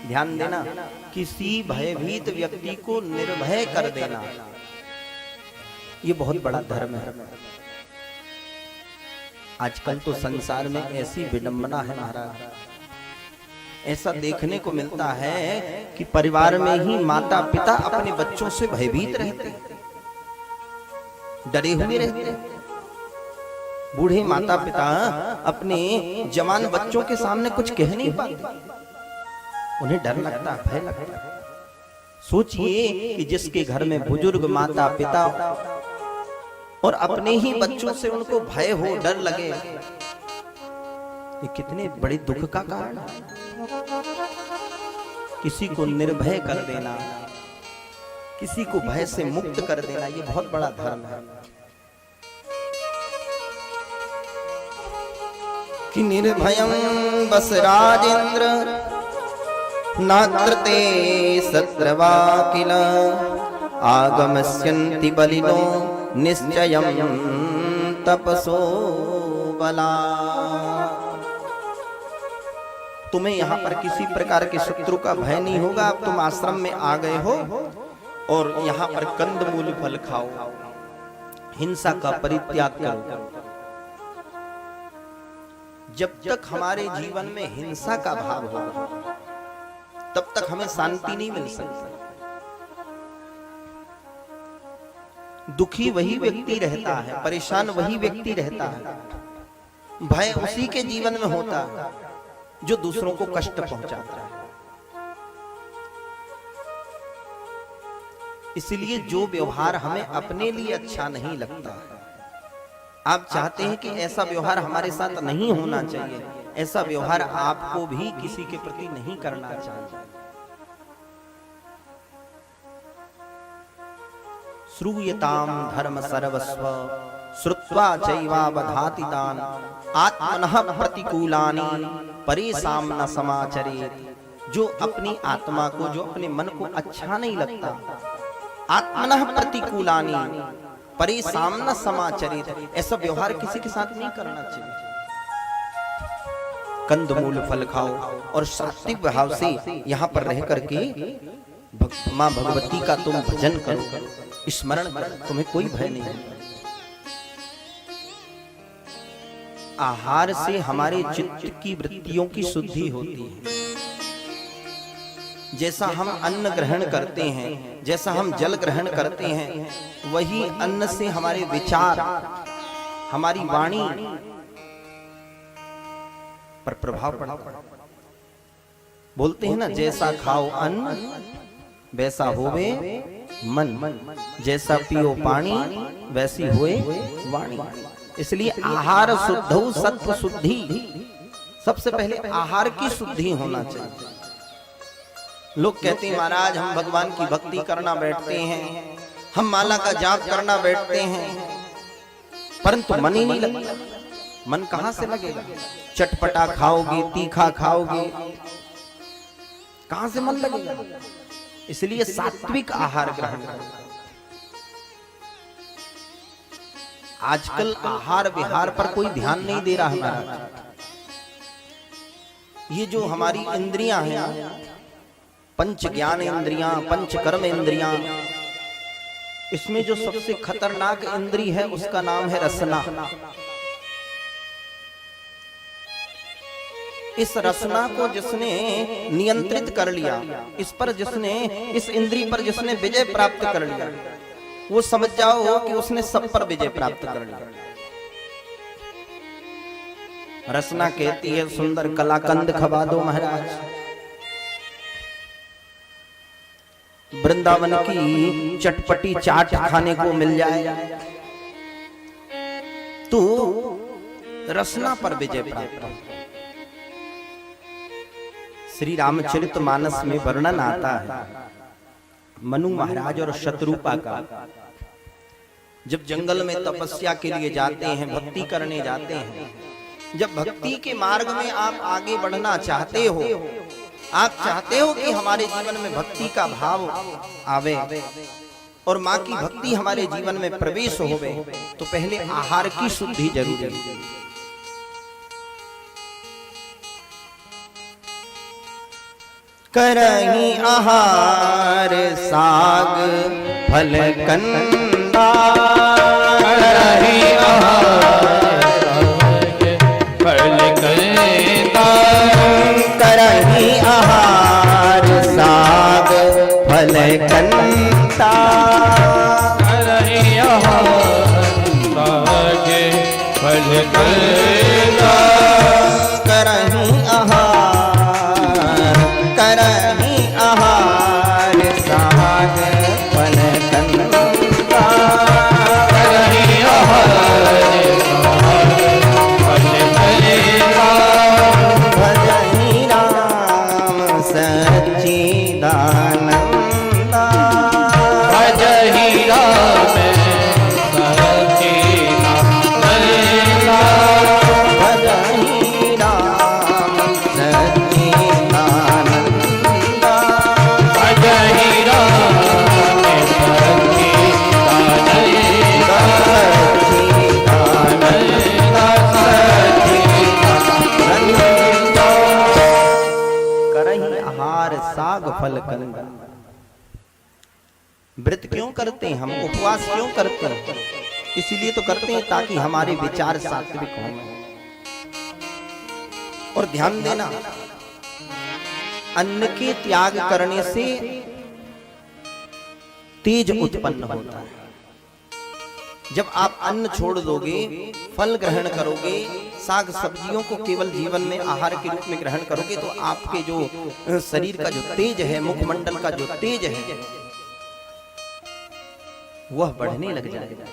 ध्यान देना, किसी भयभीत व्यक्ति को निर्भय कर देना, ये बहुत बड़ा धर्म है। आजकल तो संसार में ऐसी विडंबना है महाराज, ऐसा देखने को मिलता है कि परिवार में ही माता पिता अपने बच्चों से भयभीत रहते, डरे हुए रहते। बूढ़े माता पिता अपने जवान बच्चों के सामने कुछ कह नहीं पाते, उन्हें डर लगता, भय लगता। सोचिए कि जिसके घर में बुजुर्ग माता पिता और अपने ही बच्चों से उनको भय हो, डर लगे, ये कितने बड़े दुख का कारण है। किसी को निर्भय कर देना, किसी को भय से मुक्त कर देना, ये बहुत बड़ा धर्म है। कि निर्भयं बस राजेंद्र नात्रते शत्रवा किल आगमस्यन्ति बलिनो निश्चयं तपसो बला। तुम्हें यहाँ पर किसी प्रकार के शत्रु का भय नहीं होगा। अब तुम आश्रम में आ गए हो और यहाँ पर कंदमूल फल खाओ, हिंसा का परित्याग करो। जब तक हमारे जीवन में हिंसा का भाव होगा तब तक हमें शांति नहीं मिल सकती। दुखी वही व्यक्ति रहता है, परेशान वही व्यक्ति रहता है, भय उसी के जीवन में होता है जो दूसरों को कष्ट पहुंचाता है। इसलिए जो व्यवहार हमें अपने लिए अच्छा नहीं लगता है, आप चाहते हैं कि ऐसा व्यवहार हमारे साथ नहीं होना चाहिए, ऐसा व्यवहार आपको भी किसी के प्रति नहीं करना चाहिए। श्रूयताम धर्म सर्वस्व श्रुत्वा चैवावधाति तान् आत्मनः प्रतिकूलानि परेषां न समाचरेत्। जो अपनी आत्मा को, जो अपने मन को अच्छा नहीं लगता, आत्मनः प्रतिकूलानि परेषां न समाचरेत्, ऐसा व्यवहार किसी के साथ नहीं करना चाहिए। कंदमूल फल खाओ और सात्विक भाव से यहाँ पर रह करके माँ भगवती का तुम भजन करो, स्मरण करो, तुम्हें कोई भय नहीं है। आहार से हमारे चित्त की वृत्तियों की शुद्धि होती है। जैसा हम अन्न ग्रहण करते हैं, जैसा हम जल ग्रहण करते हैं, वही अन्न से हमारे विचार, हमारी वाणी पर प्रभाव पड़ता है। बोलते हैं ना, जैसा खाओ अन्न वैसा होवे मन, जैसा पियो पानी वैसी होए वाणी। इसलिए आहार शुद्धौ सत्व शुद्धि, सबसे पहले आहार की शुद्धि होना चाहिए। लोग कहते हैं महाराज हम भगवान की भक्ति करना बैठते हैं, हम माला का जाप करना बैठते हैं, परंतु मन ही नहीं लगता। मन कहां से लगेगा? चटपटा खाओगे, तीखा खाओगे, कहां से मन लगेगा? इसलिए सात्विक आहार ग्रहण करो। आजकल आहार विहार पर कोई ध्यान नहीं दे रहा हमारा। ये जो हमारी इंद्रियां हैं, पंच ज्ञान इंद्रियां, पंच कर्म इंद्रियां, इसमें जो सबसे खतरनाक इंद्री है उसका नाम है रसना। इस रसना को जिसने नियंत्रित कर लिया, इस पर जिसने, इस इंद्री पर जिसने विजय प्राप्त कर लिया, वो समझ जाओ कि उसने सब पर विजय प्राप्त कर लिया। रसना कहती है सुंदर कलाकंद खवा दो महाराज, वृंदावन की चटपटी चाट खाने को मिल जाए तो रसना पर विजय प्राप्त हो। श्री रामचरितमानस में वर्णन आता है मनु महाराज और शत्रुपा का। जब जंगल में तपस्या के लिए जाते हैं, भक्ति करने जाते हैं, जब भक्ति के मार्ग में आप आगे बढ़ना चाहते हो, आप चाहते हो कि हमारे जीवन में भक्ति का भाव आवे और माँ की भक्ति हमारे जीवन में प्रवेश होवे, तो पहले आहार की शुद्धि जरूरी है। करही आहार साग फल कंदा, करही आहार फल कंदा, करही आहार साग फल कंदा, करही आहार साग फल कंदा, करही आहार, करही आहार साग फल कंदा, करही आहार साग फल कंदा, भजहि राम सच्चिदानंदा, भजहि राम सच्चिदानंदा, भजहि राम सच्चिदानंदा, भजहि राम सच्चिदानंदा, सच्चिदानंदा, करहि आहार साग फल कंदा। व्रत क्यों करते हैं हम, उपवास क्यों करते हैं? इसीलिए तो करते हैं ताकि हमारे विचार सात्विक हों। और ध्यान देना, अन्न के त्याग करने से तेज उत्पन्न होता है। जब आप अन्न छोड़ दोगे, फल ग्रहण करोगे, साग सब्जियों को केवल जीवन में आहार के रूप में ग्रहण करोगे, तो आपके जो शरीर का जो तेज है, मुखमंडल का जो तेज है, वह बढ़ने लग जाएगा।